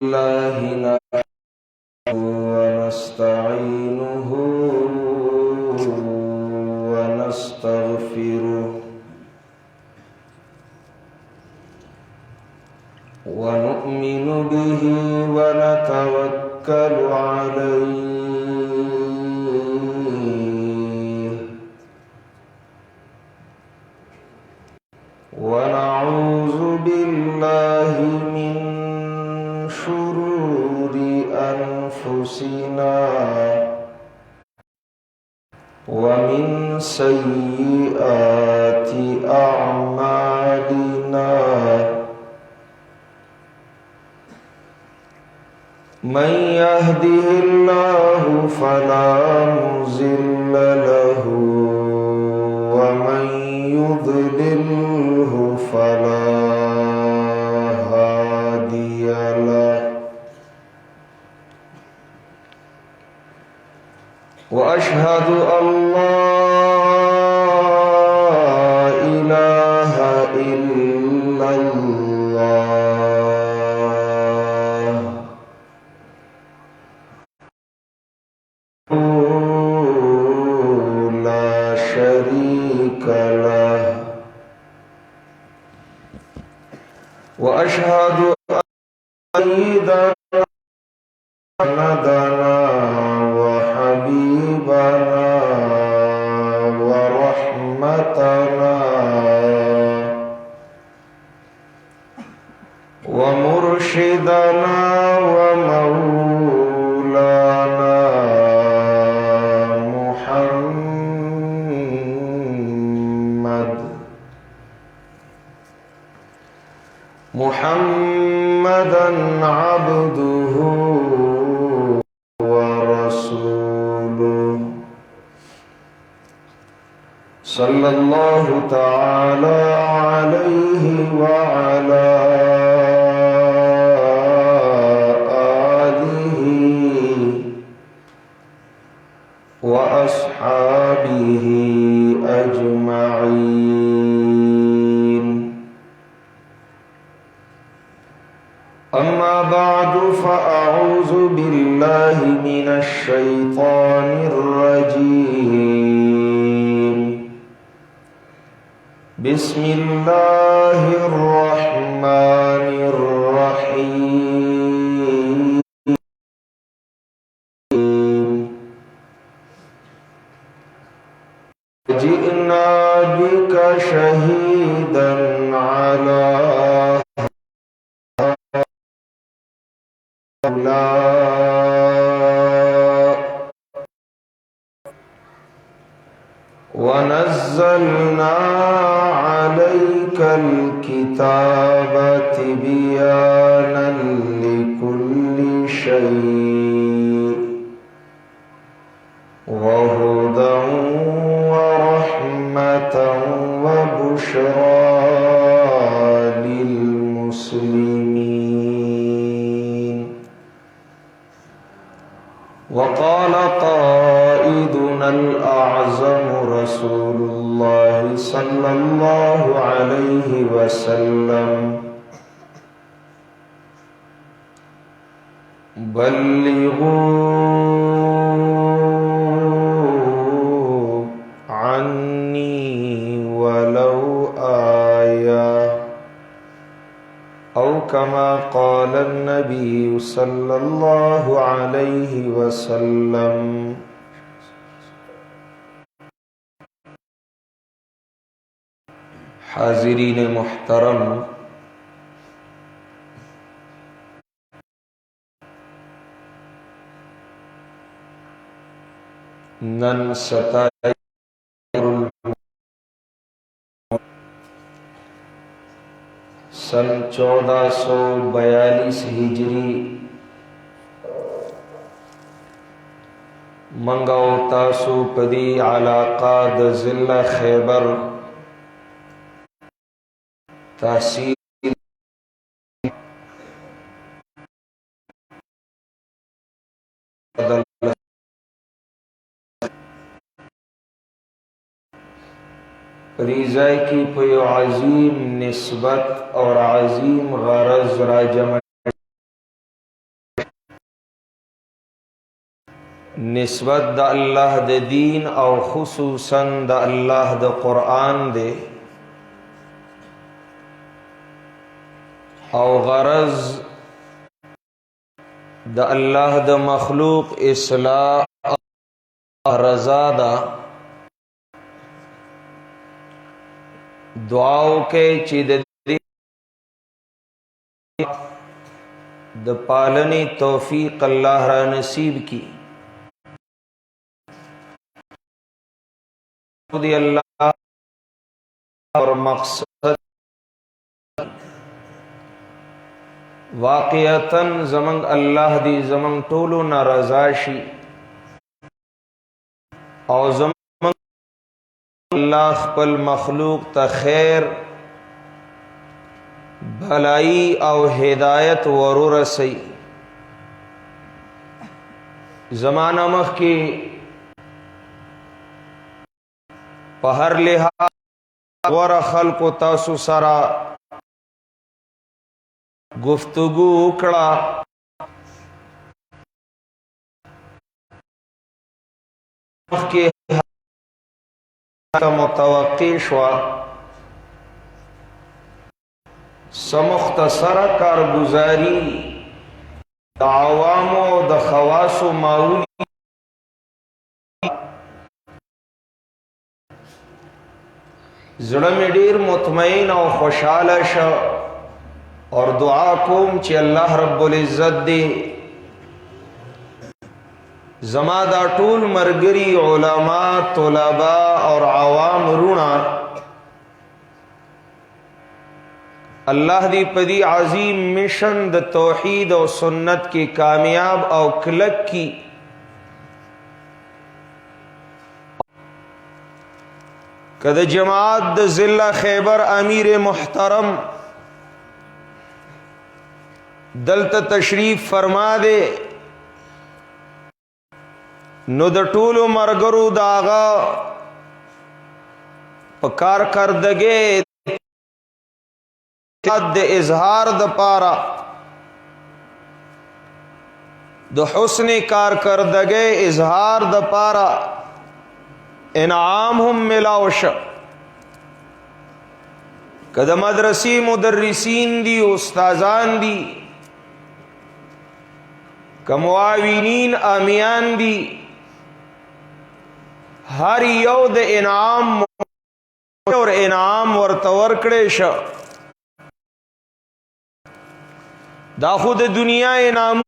الله نحمده ونستعينه ونستغفره ونؤمن به ونتوكل عليه ونعوذ بالله من شرور أنفسنا ومن سيئات أعمالنا من يهده الله فلا مضل له ومن يضلله فلا هادي له وأشهد أن لا إله إلا الله لا شريك له وأشهد أن سيدنا محمدنا وحبيبنا ورحمتنا ومرشدنا ومولانا محمدا عبده ورسوله صلى الله تعالى عليه وعلى آله وأصحابه أجمعين أما بعد فأعوذ بالله من الشيطان الرجيم بسم الله الرحمن الرحيم جئنا بك شهيدا على ونزلنا عليك الكتاب تبيانا لكل شيء وهدى ورحمة وبشرى للمسلمين وقال قائدنا الأعظم رسول الله صلى الله عليه وسلم بلغوا عني ولو آية أو كما قال النبي صلى الله عليه وسلم حاضرین محترم نن 27 سن 1442 ہجری منگاو تاسو پدی علاقہ د ضلع خیبر تحصیل ریزائی کی پیو عظیم نسبت اور عظیم غرض را جمع نسبت د الله د دین او خصوصا د الله د قرآن دے او غرض د الله د مخلوق اصلاح رضا دا دعاو کے چی د پالنی توفیق اللہ را نصیب کی دی اللہ اور مقصد واقعتاً زمنگ اللہ دی زمنگ طولو نرزاشی او زمنگ اللہ خپل مخلوق تا خیر بھلائی او ہدایت ورور سی زمانہ مخ کی پہر لحاظ ور خلق تاسو سرا گفتگو اکڑا مخ کی متوقع شوا سمختصر کارگزاری د عوامو د خواصو معولی زړه مې ډیر مطمئن او خوشاله شو اور دعا کوم چې الله رب العزت دې زما دا ټول مرګري علما طلبا اور عوام رونا اللہ دی پدی عظیم مشن د توحید و سنت کی کامیاب او کلک کی کد جماعت د ضلع خیبر امیر محترم دلت تشریف فرما دے نو د ټولو مرګرو داغا پکار کردگے د اظہار د پارا د حسن کارکردگی اظہار د پارا انعام هم ملاوش کد مدرسی مدرسین دی استازان دی کمعاونین امیان دی ہر یو د انعام اور انعام ورتور کڑے شا دا خود دنیا انعام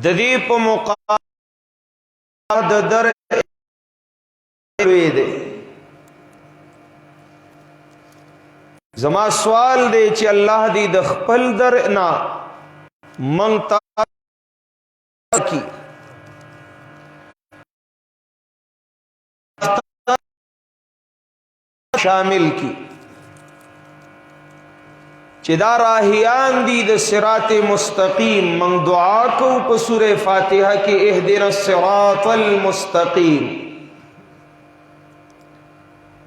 ددی پا مقام در دے زما سوال دے چی اللہ دی دخپل در نا منگتا کی شامل کی چی دا راہیان دی دا صراط مستقیم من دعا کو پسور فاتحہ کی اہدنا الصراط المستقیم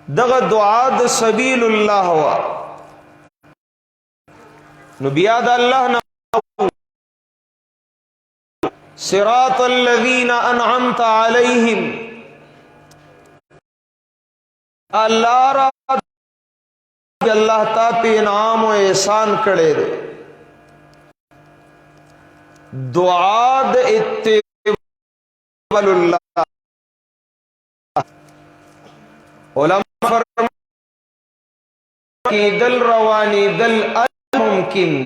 دغا دعا دا سبیل اللہ ہوا نبیاد اللہ نبو صراط الذین انعمت علیہم اللہ را اللہ تا پہ انعام و احسان کڑے دے دعا دا اتباع اللہ علماء فرمان کی دل روانی دل ممکن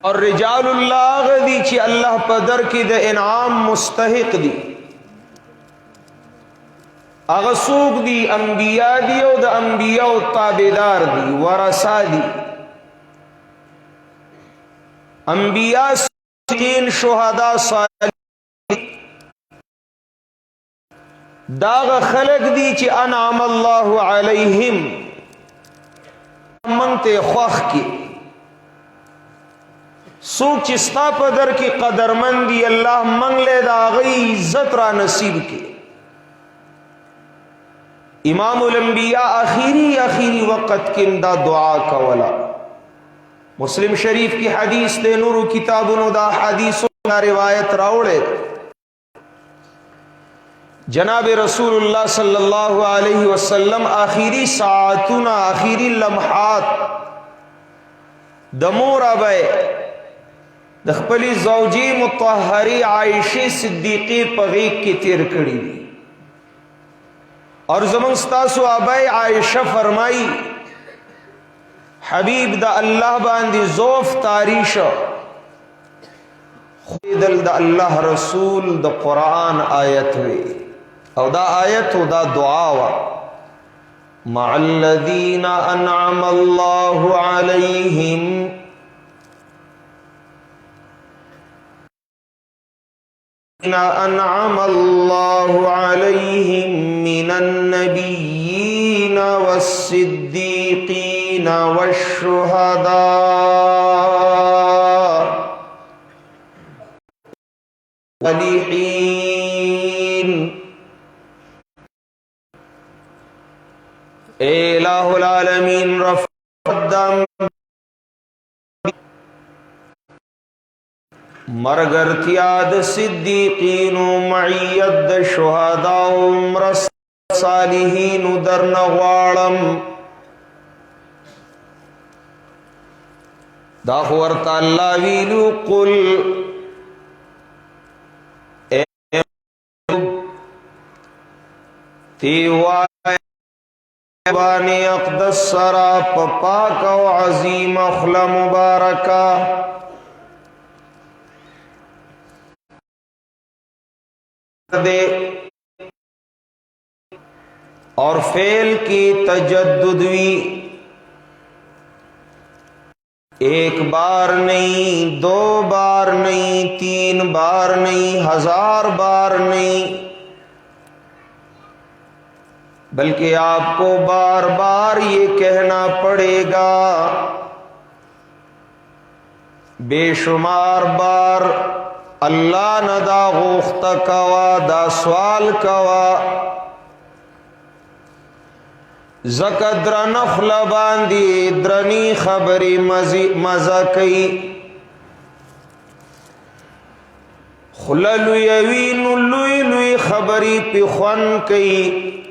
اور رجال اللہ غدی چی اللہ پدر کی دا انعام مستحق دی اغسوق دی انبیاء دی او دا انبیاء تابدار دی ورسا دی انبیاء صدیقین شہداء صالحین داغ خلق دی چی انعام اللہ علیہم منتے خوخ کی سوک چستا پدر کی قدرمندی اللہ منگ لے دا غی عزت را نصیب کے इमामुल अंबिया आखिरी वक़्त किंदा दुआ कवला। मुस्लिम शरीफ की हदीस दे नूरू किताबुन दा हदीस रिवायत रावड़े जनाब रसूलुल्लाह सल्लल्लाहु अलैहि वसल्लम आखिरी सातुना आखिरी लम्हात दमोर अबे दखपली ज़ौजी मुतहरी आयशे सिद्दीक़ी पगीक की तेर कड़ी और जमस्तासु अबे आयशा फरमाई हबीब दा अल्लाह बांदी ज़ोफ तारीश खुदल दा अल्लाह रसूल दा कुरान आयत वे और दा आयत हो दा दुआ वा मअल्लज़ीना अनअमल्लाहु अलैहिम अनअमल्लाहु अलैहिम मिनन नबिय्यीन वस्सिद्दीक़ीन वश्शुहदा वलिहीन। इलाहुल आलमीन रफ़दम मरगर्तियाद सिद्दीक़ीन मईयद शुहदा उम्र सालिहीन दरनवाड़म दाखवर्ता अल्लाह वीलू कुल तीवानी अक़दस सरा पाक व अज़ीम अख़ला मुबारका दे और फेल की तजद्दुदवी एक बार नहीं, दो बार नहीं, तीन बार नहीं, 1000 बार नहीं, बल्कि आपको बार बार ये कहना पड़ेगा, बेशुमार बार अल्लाह नदा गोख्ता कवा दा सवाल कवा ज़कद्र नखल बांदी द्रनी खबरी मजा कई खुललुयवी नुलुई लुई खबरी पिखन कई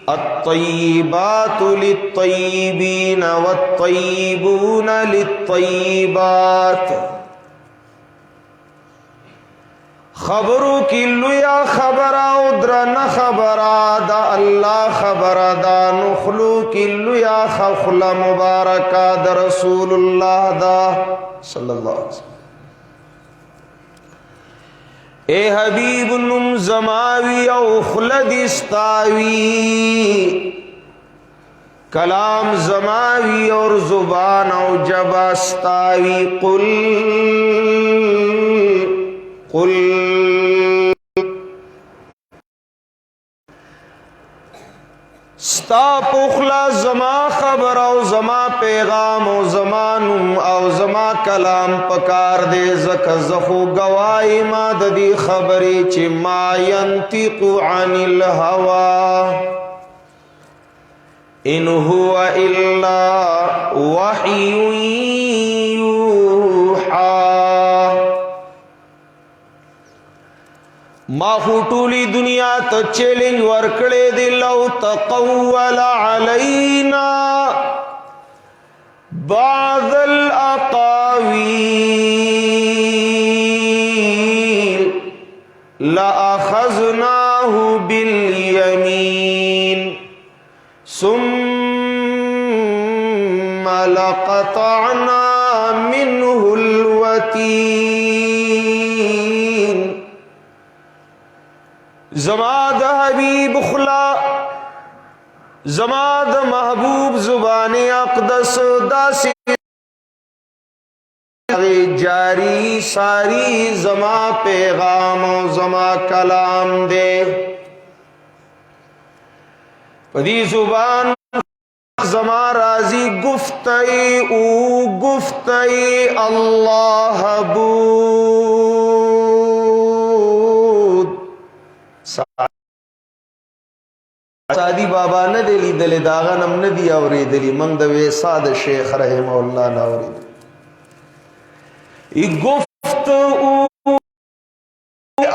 अत्तय्यिबातु लित्तय्यिबीन वत्तय्यिबून लित्तय्यिबात। खबरों की लुया खबरा उद्र न खबरा दा अल्लाह खबरा दा नुखलू की लुया खखला मुबारका दा रसूलुल्लाह दा सल्लल्लाहु अलैहि वसल्लम। ए हबीब नुम जमावी औ खुलदिस्तावी कलाम जमावी और जुबान औ जबास्तावी कुल कुल स्ता पुखला जमा खबर औ जमा पैगाम औ जमानुम औ जमा कलाम पकार दे जक जखो गवाई माददी खबरी ची मा यंतिकु अनिल हवा इन हुवा इल्ला वह्युन यूहा। माखुटूली दुनिया तो चैलेंज वर्कड़े दिलौ तक़व्वल अलैना बादल अक़ावील लअख़ज़नाहु बिल यमीन सुम्मा लक़तअना मिन्हुल वतीन। जमाद हबीब खुला जमाद महबूब जुबान अक़दस दासी जारी सारी जमा पैगाम जमा कलाम दे पदी जुबान जमा राजी गुफ्तई ऊ गुफ्तई अल्लाह बूद سادی بابا نه دی لیدلی داغه نم نه دی اورېدلی موږ د ویسا د شیخ رحمه الله نه اورېدلی گفت او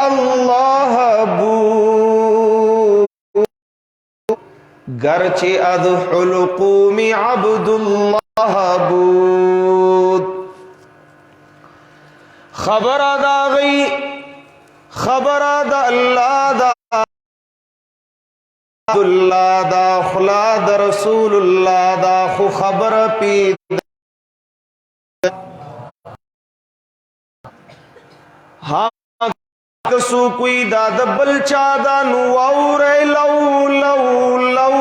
الله بود گرچه از حلقوم عبدالله بود خبر دا غی خبر دا اللہ دا عبداللہ دا خلا دا رسول اللہ دا خو خبر پی ہاں کسو کوئی دا دبل چادا نوور لو لو لو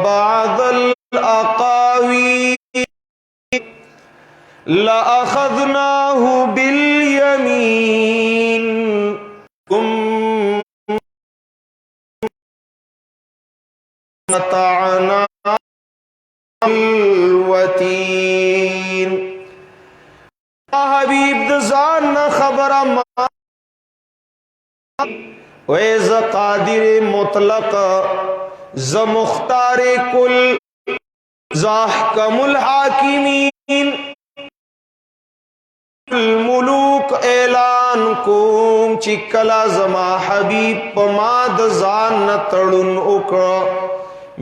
بعد الاقاوی لأخذناه باليمين متعنا الوتين حبیب دزان خبر ما ویز قادر مطلق ز مختار کل زاحکم الحاکمین الملوک اعلان کوم چکلا زما حبیب پما دزان نتڑن اکڑ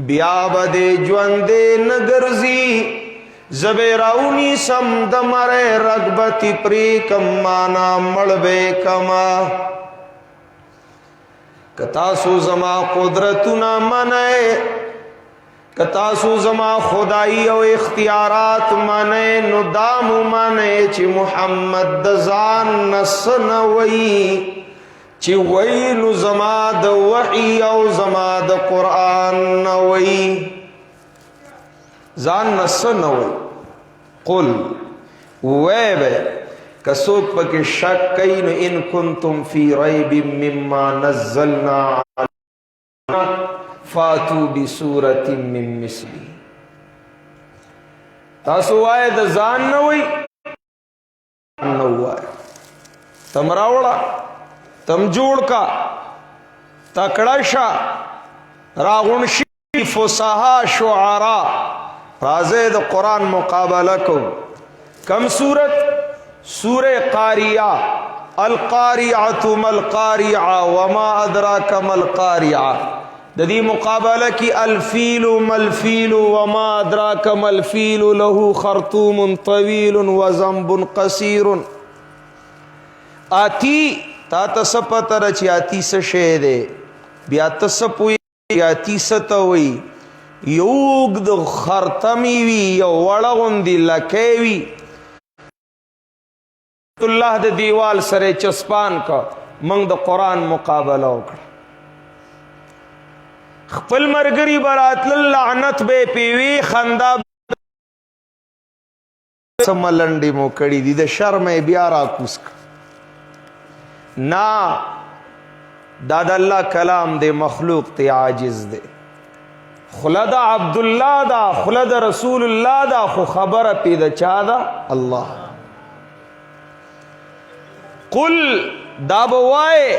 بیا بدے جوندے نگرزی زبیراونی سم دمرے رغبتی پری کمانا مڑبے کما کتاسو زما قدرتنا منائے کتاسو زما خدائی او اختیارات منائے ندام منائے چی محمد دزان نسنوئی چی ویلو زما د وحی او زما د قرآن نوئی زان نسنوئی قل ویبے کسوک پک شک کئین ان کنتم فی ریب مما نزلنا علینا فاتو بسورت من مثلی تاسو آئے دا زان نوئی نوئی تم راوڑا تم جوڑ کا تکڑشا راغنشی فصحا شعرا رازید قرآن مقابلہ کو کم سورت سورہ قاریہ القاریعۃ مالقاریعہ وما ادراک مالقاریعہ ددی مقابلہ کی الفیل مالفیل وما ادراک مالفیل له خرطوم طویل وذنب قصیر آتی تا تسپت رچی آتی سشے دے بیا تسپوی آتی ستوی یوگ د خرطمی وی یو وڑغن دی لکیوی اللہ د دیوال سرے چسپان کا منگ د قرآن مقابلہ اکڑ خپل مرگری برات لعنت بے پیوی خندا سملنڈی مو کڑی دی د شرم بیارا کسک نا داد اللہ کلام دے مخلوق تے عاجز دے خلد عبداللہ دا خلد رسول اللہ دا خو خبر پید چا دا اللہ قل دا بوائے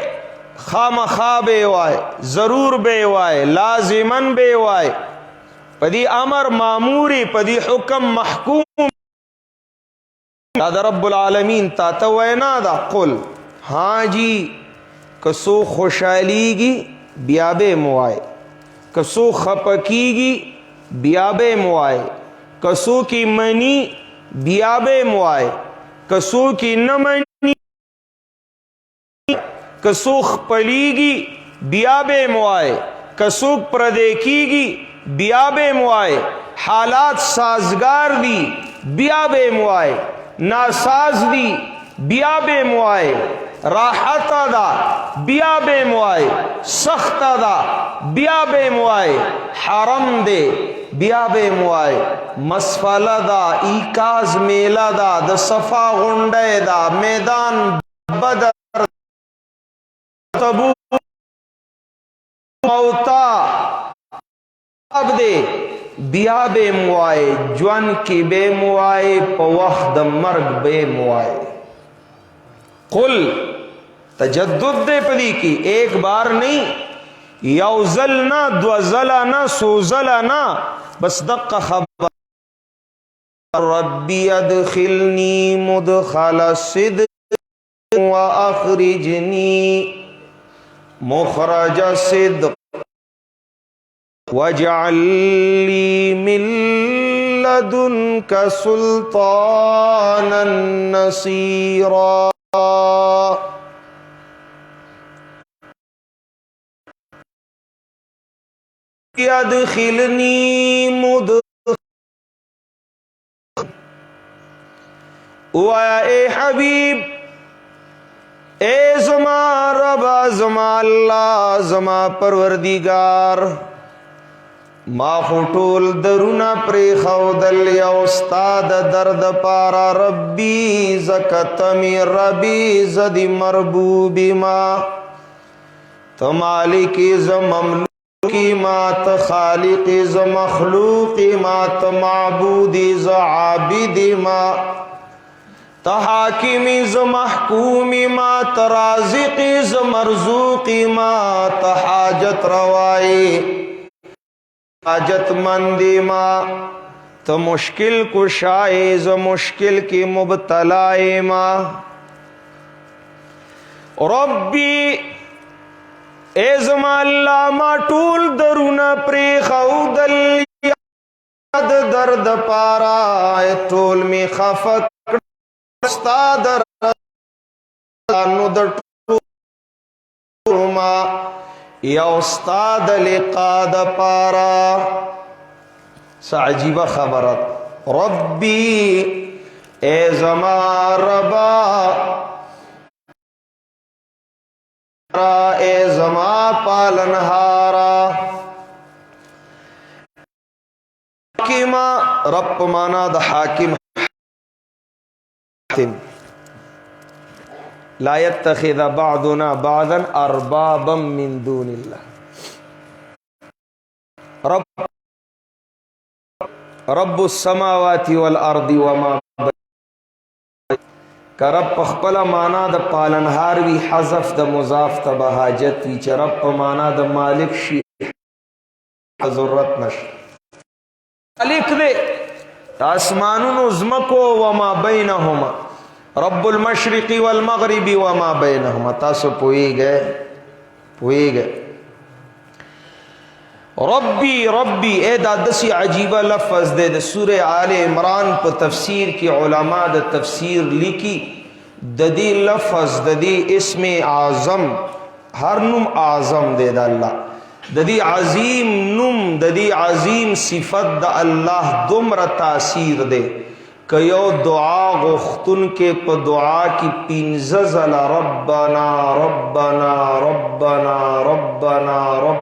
خام خوابے وائے ضرور بے وائے لازمن بے وائے پدی امر معموری پدی حکم محکوم دا رب العالمین تا توینا دا قل ہاں جی کسو خوشحالی گی بیابے موائے کسو خپکی گی بیابے موائے کسو کی منی بیابے موائے کسو کی نمنی کسوخ پلیگی بیابے موائے کسوخ پردیکیگی بیابے موائے حالات سازگار دی بیابے موائے ناساز دی بیابے موائے راحت دا بیابے موائے سخت دا بیابے موائے حرم دے بیابے موائے مسفل دا ایکاز میلہ دا دا صفا غنڈے دا میدان بدر تبو موتا اب دے بیابے موائے جوان کی بے موائے پا وقت مرگ بے موائے قل تجدد دے پدی کی، ایک بار نہیں، یو زلنا دو زلنا سو زلنا، بس دق خبر ربی ادخلنی مدخل صدق واخرجنی مخرج صدق واجعل لی من لدنک سلطانا نصیرا. ادخلنی وایا اے حبیب، اے زما ربا، زما اللہ، زما پروردگار، ما خطول درونا پری خودل یا استاد درد پارا، ربی زکتمی ربی زدی مربوبی ما، تمالکی زمملوکی ما، تخالقی زمخلوقی ما، تمعبودی زعابدی ما، تحاکمی زمحکومی ما، ترازقی زمرزوقی ما، تحاجت روائی حاجت مندی ما، تمشکل کشائی زمشکل کی مبتلائی ما. ربی اے زما اللہ، ما ٹول درونا پری خودل یاد درد پارا، اے ٹول می خفت استاد رانو در ٹول ما، یا استاد لقاد پارا. سا عجیبہ خبرت، ربی اے زما ربا، اے زما پالنہارا. حاکمہ، رب مانا دا حاکم، لا يتخذ بعضنا بعضا اربابا من دون اللہ. رب السماوات والارض وما کہ رب پخپلا مانا دا پالنہار وی، حذف دا مضاف تا بحاجت وی، چا رب مانا دا مالک شی ضرورت نش. مالک دے آسمانون ازمکو وما بینہما، رب المشرق والمغرب وما بینہما. تاسو پوئی گئے؟ ربی ربی، اے دا دسی عجیبہ لفظ دے. دا سورہ آل عمران پا تفسیر کی علماء دا تفسیر لکی، دا دی لفظ دا دی اسم اعظم، ہر نم اعظم دے دا اللہ، دا دی عظیم نم، دا دی عظیم صفت دا اللہ دمر تاثیر دے کہ یو دعا غختن کے پا دعا کی پینززل ربنا ربنا ربنا ربنا رب،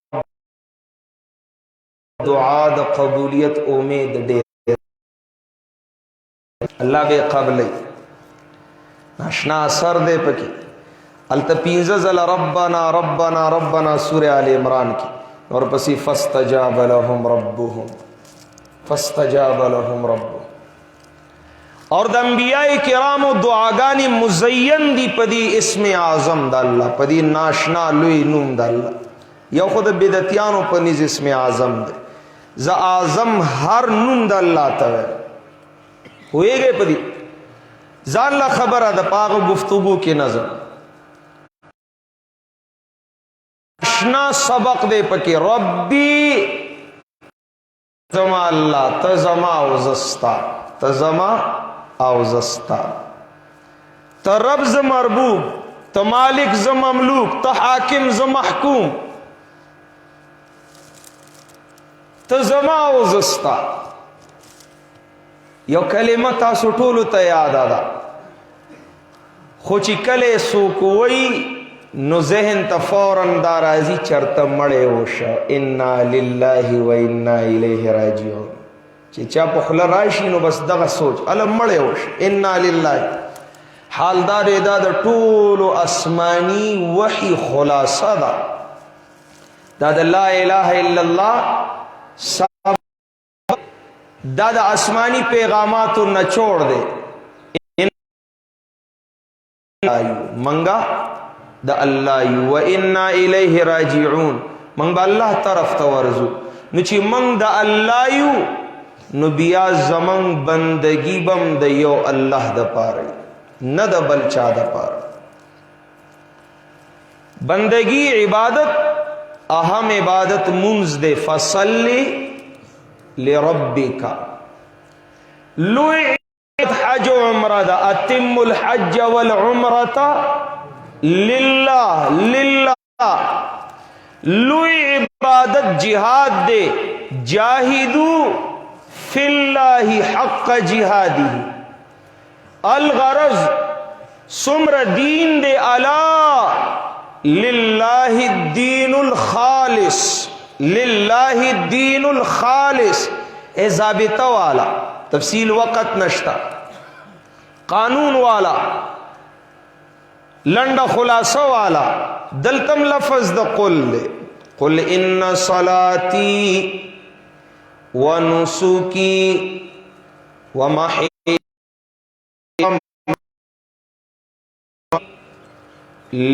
دعا دا قبولیت امید دے اللہ بے قبلی ناشنا اثر دے پکی. التپینززل ربنا ربنا ربنا سورہ آل عمران کی، اور پسی فاستجاب لهم ربهم، فاستجاب لهم ربهم. اور دا انبیاء کرام و دعاگانی مزین دی پدی اسم اعظم دا اللہ، پدی ناشنا لوی نوم دا اللہ. یو خود بدتیانو پنیز اسم اعظم دے، ز اعظم ہر نوم دا اللہ تاوے ہوئے گئے پدی. زان لا خبر دا پاغ گفتگو کی نظر اشنا سبق دے پکی. ربی زما اللہ، تزما اوزستا، تزما اوزستا، ترب ز مربوب، تمالک ز مملوک، تحاکم ز محکوم، تزما اوزستا. یو کلمہ تاسو ټولو ته یاد ده، خو چې کله سوکوي نو ذهن ته فوراً دا راځي چرته مړی وشه، انا لله و انا الیه راجعون. چې چا په خوله راشي نو بس دغه سوچ اله مړی وشه، انا لله. حالدار دا د ټولو آسمانی وحی خلاصه ده، دا د لا اله الا الله دا دا آسمانی پیغاماتو نچوڑ دے. منگا द अल्लाह व इन्ना इलैहि राजिऊन मंग बा अल्लाह तरफ तवरजू नु ची मंग द अल्लाह यू नु बिया जमंग बंदगी बम द यो अल्लाह द पारे न द बलचा द पार बंदगी इबादत अहम इबादत मुंज दे फसल्ली लिरब्बिका लुइत हज उम्रा दा अतिमुल हज वल उम्रता लिल्लाह लिल्लाह लुई इबादत जिहाद दे जाहिदू फिल्लाही हक़ जिहादी अल गरज सुम्र दीन दे अला लिल्लाहि दीनुल खालिस लिल्लाहि दीनुल खालिस ए ज़ाबिता वाला तफसील वक़्त नश्ता कानून वाला लंडा खुलासा वाला दलतम लफ्ज़ द कुल इन्ना सलाती व नुसुकी व महया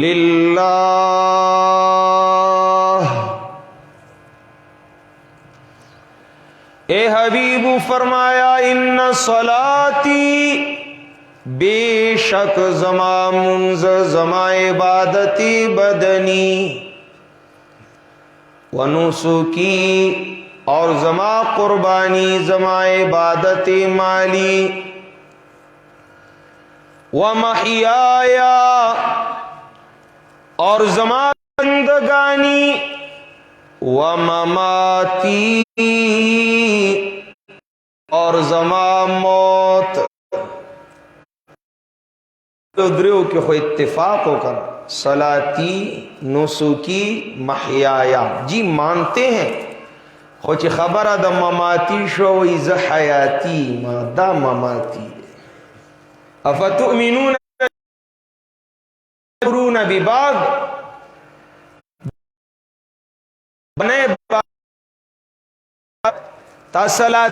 लिल्लाह। ए हबीबू फरमाया इन्ना सलाती बेशक जमा मुंज जमा इबादती बदनी व नुसुकी और जमा कुर्बानी जमा इबादती माली व महियाया और जमा जिंदगानी व ममाती और जमा मौत द्रियों के खो इत्तेफाक होकर सलाती नुसुकी महयाया जी मानते हैं खोच खबर द ममाती शो इज हयाती मादा ममाती अफतुमिनून बिबाग बने तसलात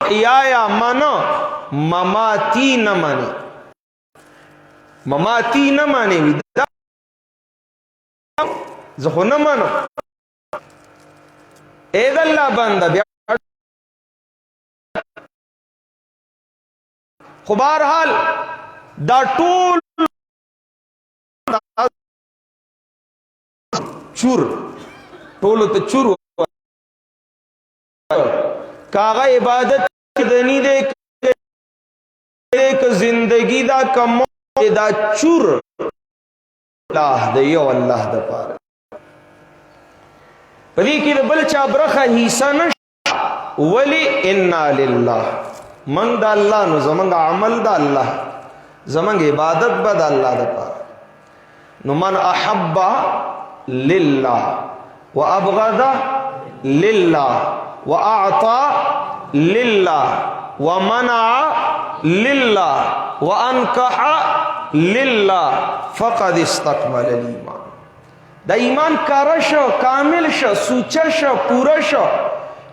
या मानो ममाती न माने ममाती न माने जहो न मानो एदल्ला बंदा खुबार हाल दा टूल चूर टोल तो चूर कागा इबादत दनी दे एक जिंदगी दा कम दा चूर अल्लाह दे यो अल्लाह द पार पदी की बल चा ब्रखा हिस्सा न वली इन्ना लिल्लाह मंग दा अल्लाह नु जमंग अमल दा अल्लाह जमंग इबादत बद अल्लाह द पार नु मन अहब्बा लिल्लाह व अबगदा लिल्लाह व आता लिल्लाह व मना लिल्लाह व अनकहा लिल्लाह फक़द इस्तकमल ईमान दा ईमान कारश कामिल श सूचश पूरश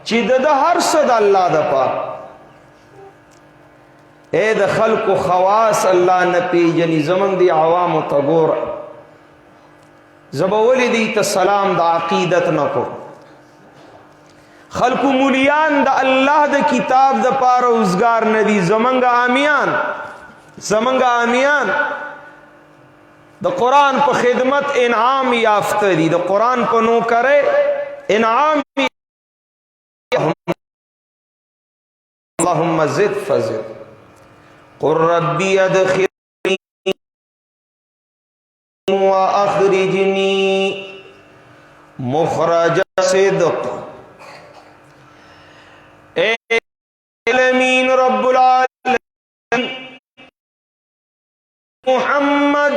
चिद द हर सद अल्लाह द पाक ए द खल्क खवास अल्लाह न पेजनी जमन दी आवाम तगोर जबवली दी त सलाम द अकीदत न को खल्क मुलियान द अल्लाह द किताब द पार उजगार नदी जमंगा आमियान द कुरान पर खिदमत इनाम याफ्त दी द कुरान पर नो करे इनाम अल्लाहुम्मा ज़िद फज़िद क़ुर रब्बी अदखिलनी व अखरिजनी मुखरज सिद्क़ ए आलमीन रब्बुल आलमीन मुहम्मद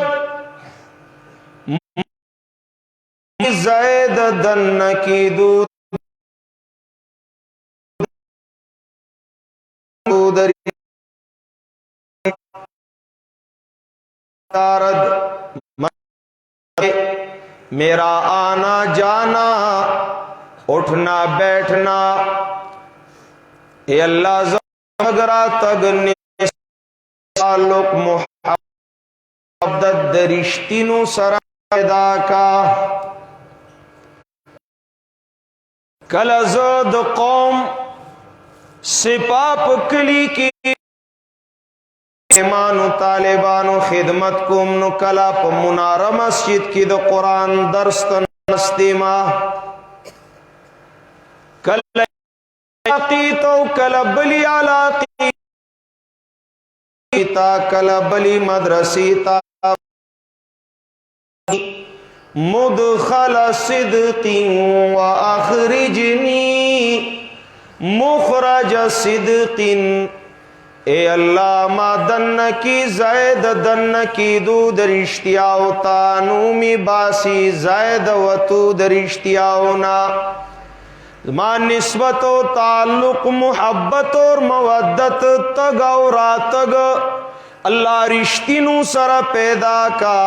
ज़ैद दन्न की दूध मेरा आना जाना उठना बैठना ए अल्लाह तगरा तग ताल्लुक د رښتینو سره پیدا کا کله زه د قوم سپاپ کلی کې ایمانو طالبانو خدمت کوم نو کلا په مناره مسجد کې د قرآن درس تنستیما کلا علاقیتو کلا بلی علاقیتا کلا بلی مدرسیتا مدخل صدق و اخرجنی مخرج صدق اے اللہ ما دن کی زائد دن کی دو درشتیاو تانو می باسی زائد و تو درشتیاونا ما نسبت و تعلق محبت اور مودت تگ اور تگ اللہ رشتینو سر پیدا کا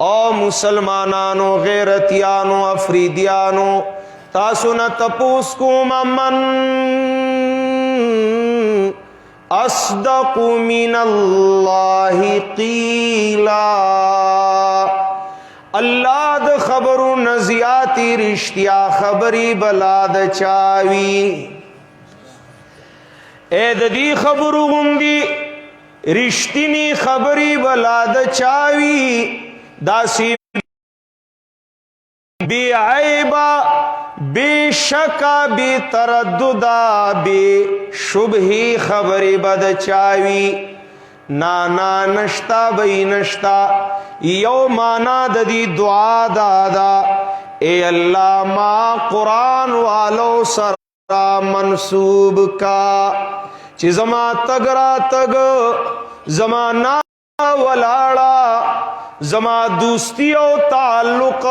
او مسلمانانو غیرتیانو افریدیانو تاسو نہ تپوس کو من اصدق من اللہ قیلا اللہ د خبرو نزیاتی رشتیا خبری بلاد چاوی اے دی خبرو گندی رشتینی خبری بلاد چاوی داسی بی عیبا بے شکا بے ترددا بے شبہی خبری بد چاوی نانا نشتا بی نشتا یو مانا دی دعا دادا اے اللہ ما قرآن والو سرا منصوب کا چی زما تگرا تگ زمانا ولاڑا زما دوستی و تعلق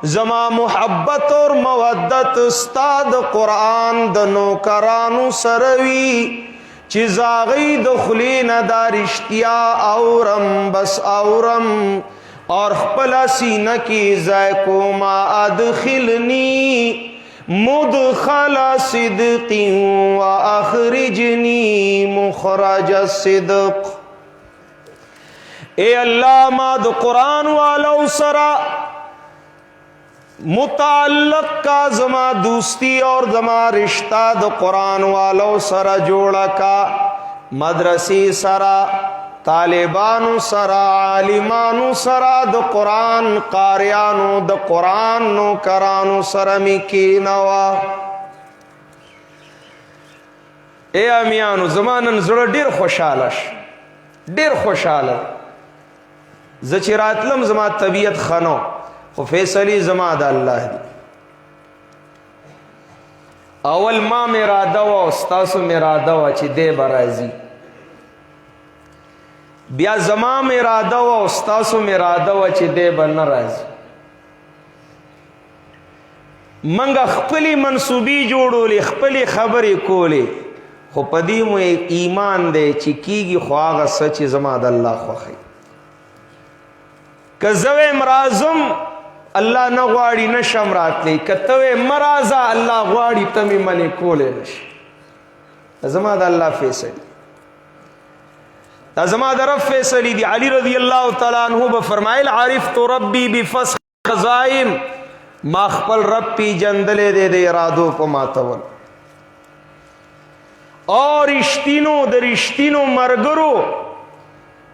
زما محبت اور مودت استاد قرآن دنو کرانو سروی چیزاغی دخلین دارشتیا اورم بس اورم اور خپلا سینہ کی ذائقو ما ادخلنی مدخل صدق و اخرجنی مخرج صدق اے اللہ ما د قرآن والو سرا متعلق کا زما دوستی اور زما رشتہ د قرآن والو سرا جوڑا کا مدرسی سرا طالبانو سرا عالمانو سرا د قرآن قاریانو د قرآن نو کرانو سرا مکینوا اے امیانو زمانن زړه ډیر خوشاله ډیر خوشاله زچی راتلم زما طبیعت خنو خو فیصلی زما دا اللہ دی اول ما میرا دوا استاسو میرا دوا چی دے برازی بیا زما میرا دوا استاسو میرا دوا چی دے بر نرازی منگا خپلی منصوبی جوڑو لی خپلی خبری کولی خو پدیمو ایمان دے چی کیگی خواغ سچی زما دا اللہ خوخی کزوے مرازم اللہ نغواڑی نشم راتلی کتوے مرازا اللہ غواڑی تمی منی کولے نش زما دا اللہ فیصلی زما دا رب فیصلی دی علی رضی اللہ تعالیٰ عنہ بفرمائل عارف تو ربی بفسخ خزائم ما خپل رب پی جندلے دے دے ارادو پا ماتول اور رشتینو دا رشتینو مرگرو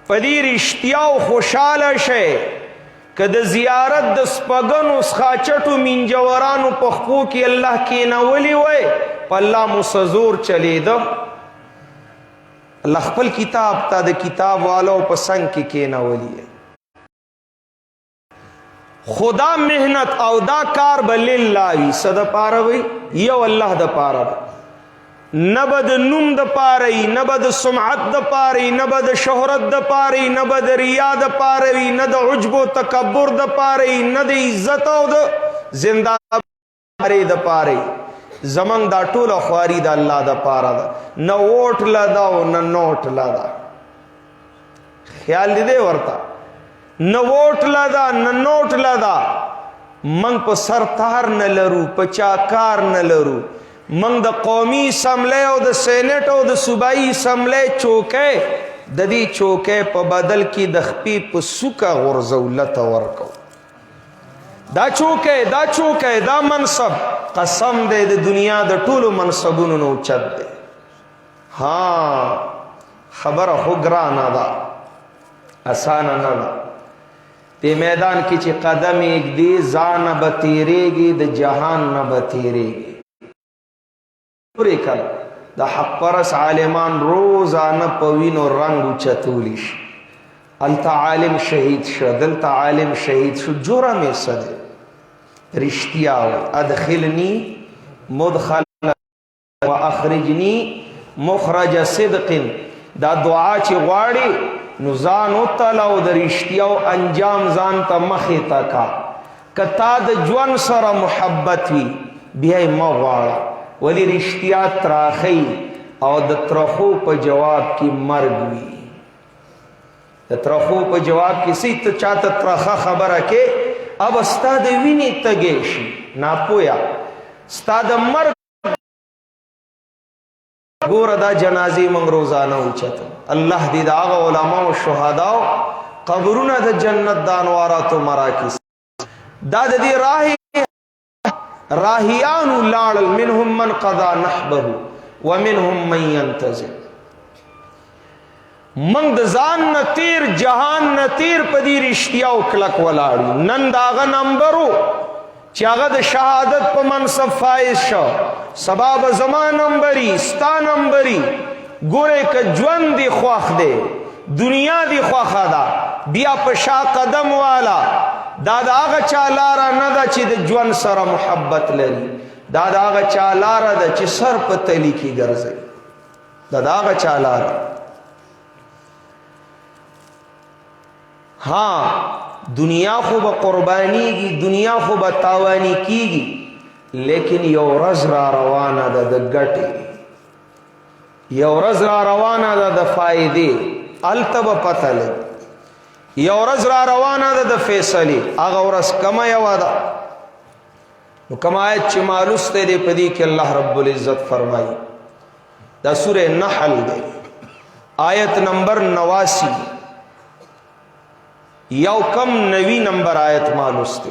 پدی رشتیاو خوشحال شے کہ دا زیارت دا سپگنو سخاچٹو منجورانو پخپو کی اللہ کی نولی وے پا اللہ مسزور چلی دا اللہ خپل کتاب تا دا کتاب والو پسنگ کی نولی ہے خدا محنت او دا کار بللہ وی صدا پارا وی یو اللہ دا پارا وی نبد نم د پاری نبد سمعت د پاری نبد شہرت د پاری نبد ریا د پاری ند عجب و تکبر د پاری ند عزت او د زندہ پاری د پاری زمن دا ټول خواری د اللہ د پارا دا نہ ووٹ لدا و نہ نوٹ لدا خیال دے ورتا نہ ووٹ لدا نہ نوٹ لدا منگ پا سرتار نہ لرو پا چاکار نہ لرو منگ دا قومی اسمبلی او دا سینٹ او دا صوبائی اسمبلی چوکے د دې چوکۍ په بدل کې د خپې په سوکه غورځولته ورکو. دا چوکۍ دا منصب قسم دی د دنیا د ټولو منصبونو نه اوچت دی. ها خبره خو ګرانه ده، اسانه نه ده. په میدان کې چې قدم ایږدي ځان به تیریږي د جهان نه به تیریږي. پورې کله د حق پرس عالمان روزانه په وینو رنګ اوچتولی شي. هلته عالم شهید شو، دلته عالم شهید شو. جرم یې څه دی؟ رښتیا وایي. ادخلني مدخل واخرجني مخرج صدق. دا دعا چې غواړي نو ځان وتله او د رښتیاو انجام ځان ته مخې ته کا. که تا د ژوند سره محبت وي بیا یې مه غواړه، ولی رښتیا تراخی او د ترخو په جواب کې مرګ وي. د ترخو په جواب کې سی ته چاته ترخه خبره کې اب ستا د وینې تږی شي ناپویا ستا د مرګ. ګوره دا جنازې موږ روزانه اوچتو. الله دې د هغه علماو شهداو قبرونه د جنت د انواراتو مراکز. دا د دې راهیانو لاړل. منهم من قضا نحبه ومنهم من ينتظر. من د ځان نه تیر جهان نه تیر په دې رښتیاو کلک ولاړو. نن د هغه نمبرو چې هغه د شهادت په منصب فایز شو، سبا به زما نمبري ستا نمبري. ګوره که ژوند دی خوښ دی، دنیا دی خوښه ده، بیا په شا قدم والا دا د هغه چا لاره نه ده چې د ژوند سره محبت لري. دا د هغه چا لاره ده چې سر په تلی کې ګرځي. دا د هغه چا لاره. ها دنیا خو به قربانیږي، دنیا خو به تاوانی کیږي، لیکن یو ورځ را روانه ده د ګټې، یو ورځ را روانه ده د فائدې. هلته به پته لګي. یو ورځ را روانه ده د فیصلې. هغه ورځ کومه یوه ده؟ نو کوم آیت چې ما لوستی دی په دې کې الله رب العزت فرمایي. دا سوره نحل دی، آیت نمبر 89. یو کم 90 نمبر آیت ما لوستی.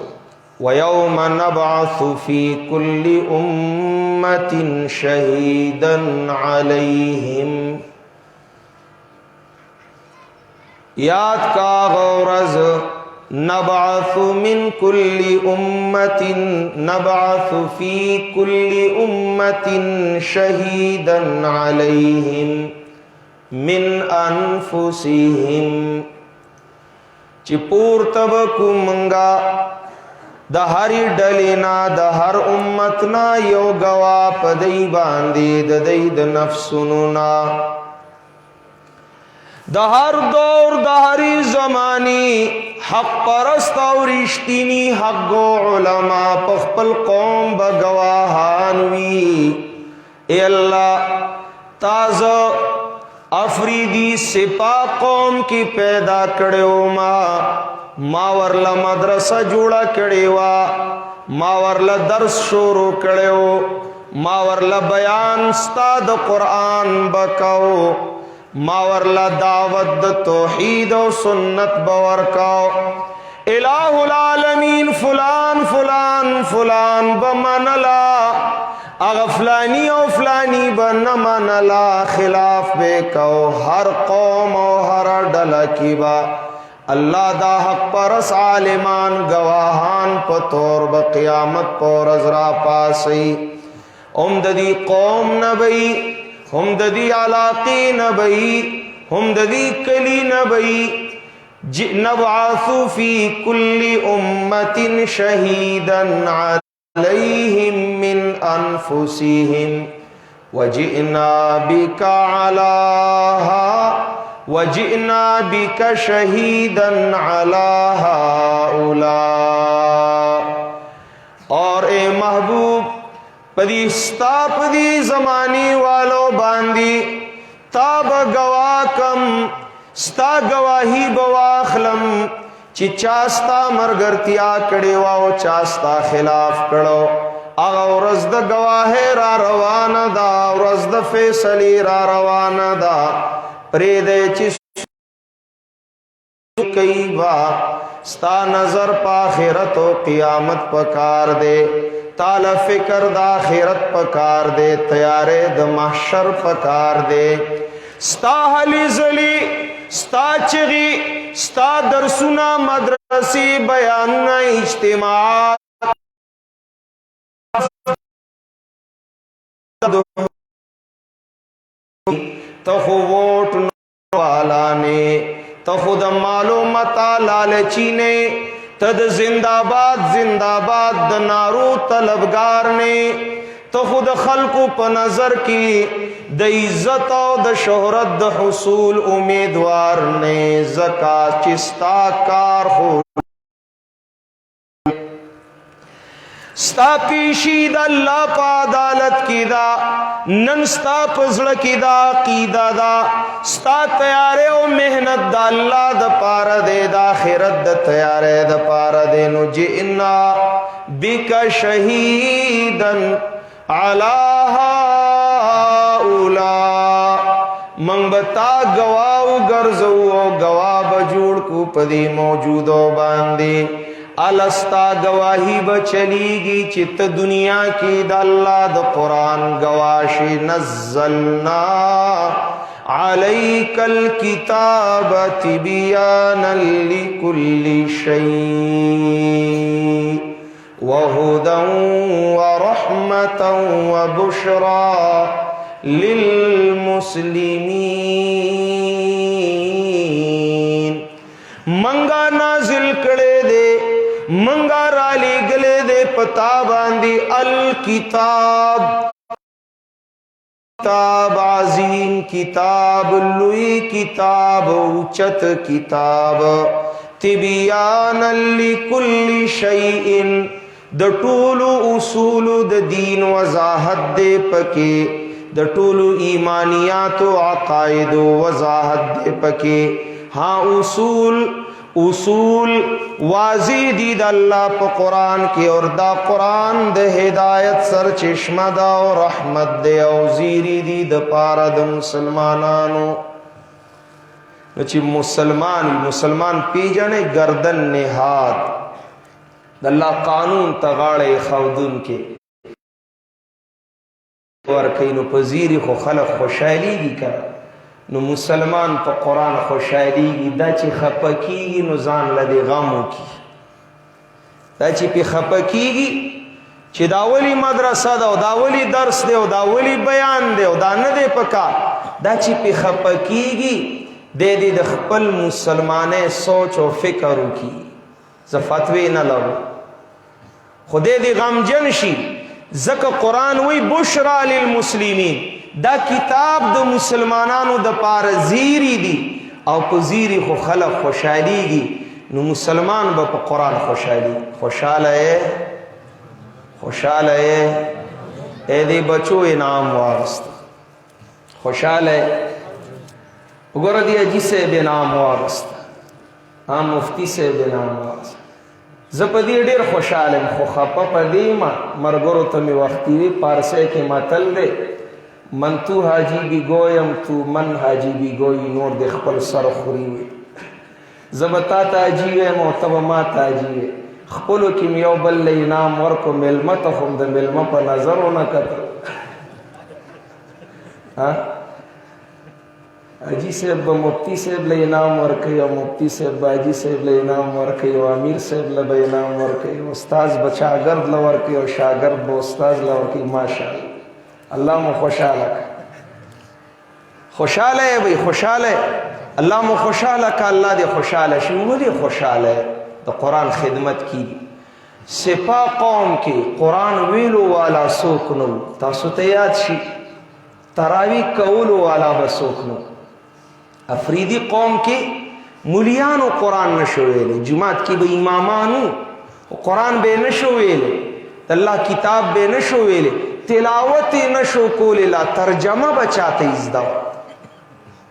وَيَوْمَ نَبْعَثُ فِي كُلِّ أُمَّةٍ شَهِيدًا عَلَيْهِمْ. یاد کا غورز نبعث من كل أمة نبعث في كل أمة شهيدا عليهم من أنفسهم. چی پورته بکو منگا د هری ډلینا د هر امتنا یو گوا پدی باندې د دی د نفسونو نا. د هر دور د هری زمانی حق پرست او رښتینی حق علما په خپل قوم به گواهان وي. ای الله تازه افریدی سپا قوم کی پیدا کړو، ما ورله مدرسه جوړه کړې وا، ما ورله درس شروع کړو، ما ورله بیان ستا د قرآن بکاو، ما ورله دعوت د توحید او سنت باور کاو. الہ العالمین فلان فلان فلان بمنلا، اغفلانی او فلانی بنمنلا، خلاف بے کو ہر قوم او ہر ڈلا کی با اللہ دا حق پرس عالمان گواہان پتور بقیامت پور ازرا پاسی. ہم ددی قوم نبی، ہم ددی علاقی نبی، ہم ددی کلی نبی. نبعث فی کل امت شہیدا علیہم من انفسہم وجئنا بک شہیدا علی ہؤلاء. اور اے محبوب پدی ستا پدی زمانی والو باندی تاب گواکم، ستا گواہی بواخلم چی چاستا مرگرتیا کڑی واو چاستا خلاف کڑو. اغا ورز دا گواہ را روان دا، ورز دا فیصلی را روان دا. پریدے چی کئی با ستا نظر پا آخرت و قیامت پکار دے تال فکر دا آخرت پکار دے تیارے دا محشر پکار دے ستا حلی زلی ستا چغی ستا درسونا مدرسی بیانونا اجتماعات تخو ووٹ نوالانے تخو دا مالو متا لالچینے تد زندہ باد دا نارو طلبگار نے تخود خلق پا نظر کی دا عزت و دا شہرت دا حصول امیدوار نے زکاة چستا کار خود ستا پیشی دا اللہ پا عدالت کی دا نن ستا پزڑ کی دا قیدہ دا ستا تیارے و محنت دا اللہ دا پارا دے دا خیرت دا تیارے دا پارا دے نو جئنا بکا شہیدن علی هؤلاء منگ بتا گواو گرزو و گواب جوڑ کو پدی موجودو باندی الستا گواہی بچلی گی چت دنیا کی دا اللہ دا قرآن گواشی نزلنا علیک الکتاب تبیانا لکل شیء وہدا ورحمتا وبشرا للمسلمین منگا نازل کڑے دے منگا رالی گلے دے پتا باندی الکتاب کتاب عظیم کتاب لوی کتاب اوچت کتاب تبیانا لکل شیئن د ټولو اصول د دین وضاحت دے پکے د ټولو ایمانیات و عقائد و وضاحت دے پکے ہاں اصول واضح دی دا اللہ پا قرآن کی اور دا قرآن دا ہدایت سر چشمہ دا و رحمت دے او زیری دی دا پارا دا مسلمانانو نچی مسلمان پی جانے گردن نہاد دا اللہ قانون تغاڑے خودن کے ورکینو پزیری خو خلق خوشحالی گی کر نو مسلمان پا قرآن خوشحالی گی دا چی خپکی گی نو زان لدے غامو کی دا چی پی خپکی گی چی داولی مدرسہ دا و داولی درس دے و داولی بیان دے و دا ندے پکا دا چی پی خپکی گی دے دی د خپل مسلمانے سوچ و فکرو کی زفتوی نہ لو خودے دی غم جنشی زکا قرآن وی بشرا للمسلمین دا کتاب دا مسلمانانو دا پار زیری دی او پا زیری خو خلق خوشحالی گی نو مسلمان با پا قرآن خوشحال ہے اے دی بچو انعام وارست خوشحال ہے اگر دی اجی سے بے نام وارست ہاں مفتی سے بے نام وارست زپا دی دیر خوشحالم خو خپا پا دیما مرگرو تمی وقتی وی پارسے کی ماتل دے من تو حاجی بی گویم تو من حاجی بی گوی نور دی خپل سر خوری وی زبتا تاجیوے محتب ما تاجیوے خپلو کی میو بل لی نام ورکو ملمت خم دا ملمت پا نظرو نکتا اجی صاحب با مفتی صاحب لے انعام ورکی و مفتی صاحب با اجی صاحب لے انعام ورکی و امیر صاحب لے انعام ورکی و استاذ با شاگرد لورکی و شاگرد با استاذ لورکی ماشاءاللہ اللہ مو خوشحال ہے خوشحال ہے بھئی خوشحال ہے اللہ مو خوشحال ہے اللہ دے خوشحال ہے شنو دے خوشحال ہے تو قرآن خدمت کی سپا قوم کی قرآن ویلو والا سوکنو تاسو تیاد شی تراوی کولو والا بسوکنو افریدی قوم کے ملیانو قرآن نشویلے جماعت کی بے امامانو قرآن بے نشویلے اللہ کتاب بے نشویلے تلاوت نشو کولے لا ترجمہ بچاتے ازداو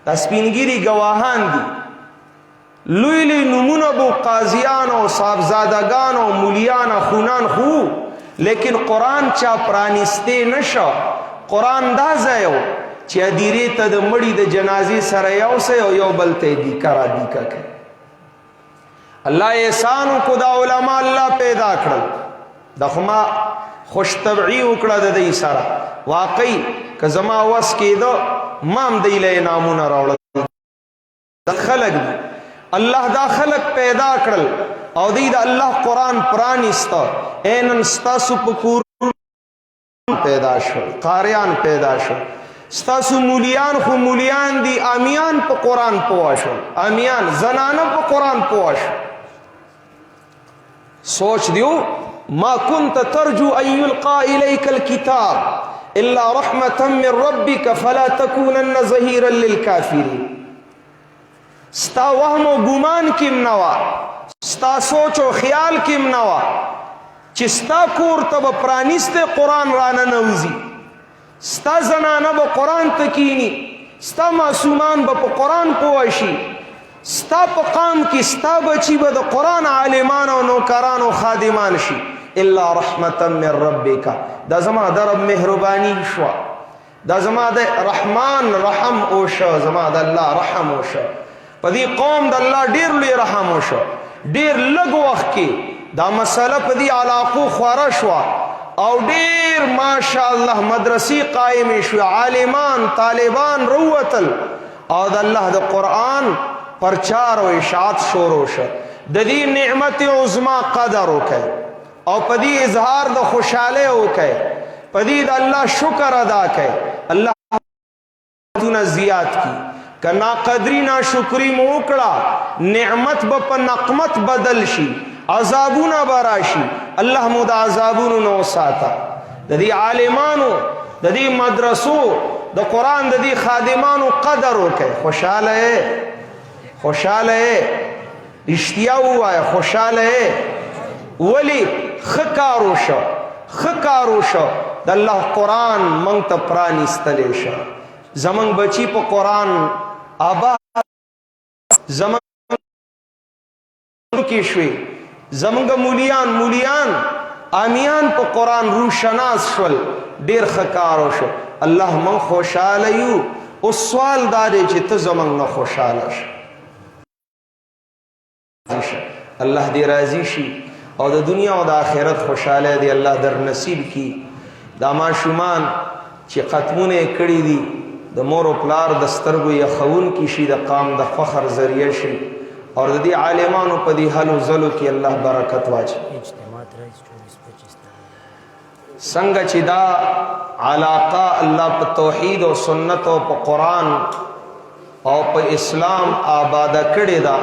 تسپینگیری گواہان دی لویلی نمون ابو قاضیانو صاحبزادگانو ملیان خونان خو لیکن قرآن چا پرانستے نشا قرآن دا زیو چی ادیری تا دا مڑی دا جنازی سر یو سے یو بلتے دی کرا دی کا کہ الله احسان کو دا علماء الله پیدا کړل دغه خوش طبعی وکړه د دې سره واقعي که زما وس کېدو مام دی له نامونه راوړل د خلق دی الله دا خلق پیدا کړل او دی د الله قرآن پرانیسته اینن ستاسو په کور پیدا شو قاریان پیدا شو ستاسو مولیان خو مولیان دی امیان په قرآن پوه شو امیان زنانه په قرآن پوه شو سوچ دیو ما كنت ترجو ان يلقى اليك الكتاب الا رحمه من ربك فلا تكونن ظهيرا للكافرين ستا وهم و گمان کیم نوا ستا سوچ و خیال کیم نوا چې ستا کور ته به پرانیسته قرآن رانه نوزي ستا زنانه به قرآن تکینی ستا معصومان به په قرآن پوه شي ستا په قام کې ستا بچي به د قرآن عالمان او نوکران او خادمان شي الا رحمتا من ربک دا زما د رب مهرباني شو دا زما د رحمان رحم او شو زما د الله رحم او شو په دې قوم د الله ډیر لوی رحم او شو ډیر لږ وخت کې دا مسله په دې علاقو خواره شو او ډیر ماشاء الله مدرسې قائم شو عالمان طالبان روتل او د الله د قرآن پرچار او اشاعت شروع شو د دې نعمت عظما قدر وکړي او په دې اظهار د خوشاله وکړي په دې د الله شکر ادا کړي الله تونه زیات کی کنا قدری نا شکری مو وکړه نعمت په نقمت بدل شي عذابونه براشي الله مو د عذابونو نو ساته د دې عالمانو د دې مدرسو د قرآن د دې خادمانو قدر وکړي خوشاله اشتیا وای خوشاله ولی خکارو شو د الله قرآن مونږ ته پرانیستلی شه زمونږ بچی په قرآن آباد زمونږ کې شوي زمونږ مولیان امیان په قرآن روشناس شول ډیر خکارو شو الله مونږ خوشاله یو اوس سوال دا دی چې ته زمونږ نه خوشاله شه الله دې راضي شي او د دنیا او د آخرت خوشاله دی الله در نصیب کی دا ماشومان چې ختمونه کړي دي د مور او پلار د سترګو یخون کی شي د قام د فخر ذریعہ شي اور د دې عالمانو په دې حلو زلو کې الله برکت واچي څنګه چې دا علاقه الله په توحید او سنت او په قرآن او په اسلام آباد کړي دا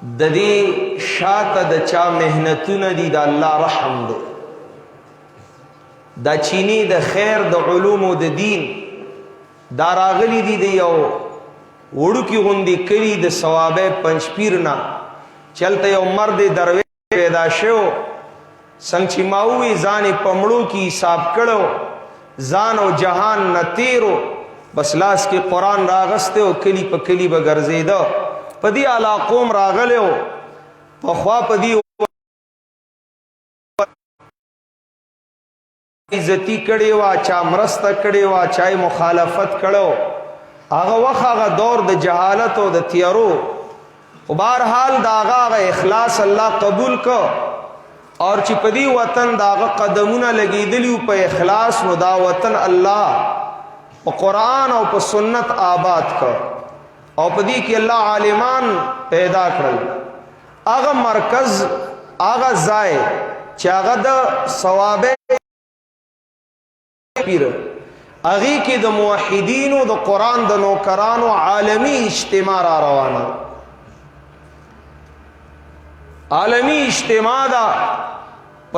د دې شاته د چا مهنتونه دي د الله رحم دی دا چینی د خیر د علوم او د دین دا راغلی دي د یو وړوکی غوندې کلی د ثوابه پنځپیر نه چلته یو مرد درویش پیدا شو څنګه چې ماوي ځان په مړو کې حساب کړو ځان او جهان نه تیرو بس لاس کې قرآن راغسته او کلی په کلی به ګرځیده په دې علاقوم راغلو په خوا په دې عزتی کړي وا چا مرسته کړي وا چای مخالفت کړو هغه وخت هغه دور د جهالت او د تیارو او بهرحال دا هغه اخلاص الله قبول کو اور چې په دې وطن دا هغه قدمونه لګیدلی په اخلاص نو دا وطن الله په قرآن او په سنت آباد کو او په دې کې الله عالمان پیدا کړل هغه مرکز هغه ځای چې هغه د ثوابه پیر هغه کې د موحدینو د قرآن د نوکرانو عالمی اجتماع را روانه عالمی اجتماع دا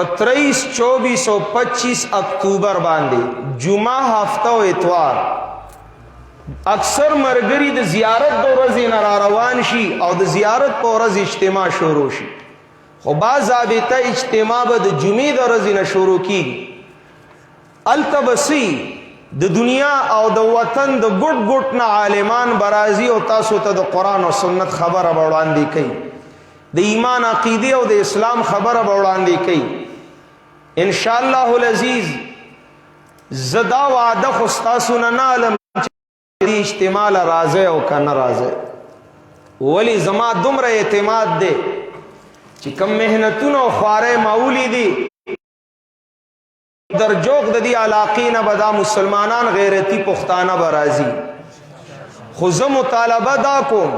23 24 او 25 اکتوبر باندې جمعه هفته او اتوار اکثر مرګري د زیارت د ورځې نه را روان شي او د زیارت په ورځ اجتماع شروع شي خو بعض ضابطه اجتماع به د جمعې د ورځې نه شروع کیږي التبسی د دنیا او د وطن د ګټ ګټ نه عالمان برازي او تاسو ته د قرآن او سنت خبره وړاندې کوي د ایمان عقیده او د اسلام خبره وړاندې کوي ان شاء الله العزیز زدا وعده خو تاسو نه عالم اجتماع راځي او کنه راځي ولی زما دومره اعتماد دی چې کم محنتونه او خوارې معولی دي در جوق د دې علاقې نه به دا مسلمانان غیرتی پښتانه به راځي. خو زه مطالبه دا کوم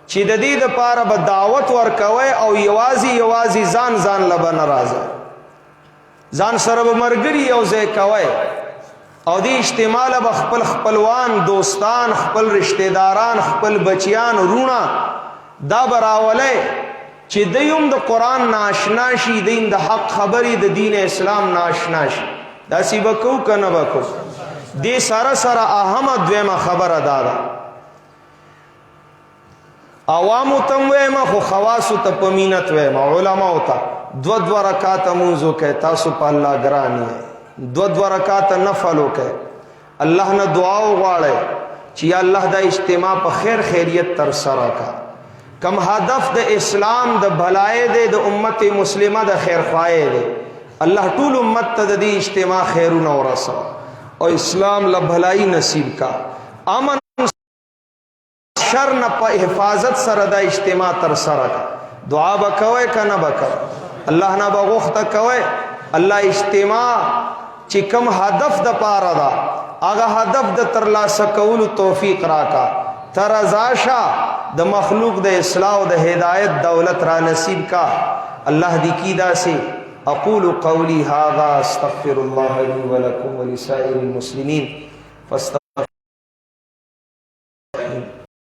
چې د دې دپاره به دعوت ورکوئ او یوازې ځان له به نه راځه، ځان سره به ملګري یو ځای کوئ او دې اجتماع له به خپل خپلوان، دوستان، خپل رشتهداران، خپل بچیان، رونه دا به راولئ چې دوی هم د قرآن ناشنا شي، دوی د حق خبرې د دین اسلام ناشنا شي. داسې به کوو که نه به کوو؟ دې سره اهمه دویمه خبره دا ده، عوامو ته م ویمه خو خواصو ته په مینت ویمه، علماو ته دو رکاته مونځ وکئ، تاسو په الله ګران یې، دو رکاته نفل وکئ، الله نه دعا وغواړئ چې یا الله دا اجتماع په خیر خیریت تر سره کا. کم هدف د اسلام د بھلائی دے د امت مسلمہ د خیر خواہی دے، اللہ طول امت تا د اجتماع خیرون ورسا اور اسلام لبھلائی نصیب کا، امن شر نہ پا حفاظت سر دا اجتماع تر سر کا. دعا بکوئے کا نہ بکوئے، اللہ نہ بغوخت کوئے، اللہ اجتماع چی کم هدف د پارا دا آگا هدف د ترلا سکول توفیق راکا ترزاشا د مخلوق د اصلاح و د ہدایت دولت را نصیب کا. اللہ دی کی دا سے اقول قولی هذا استغفر اللہ لی ولکم ولسائر المسلمین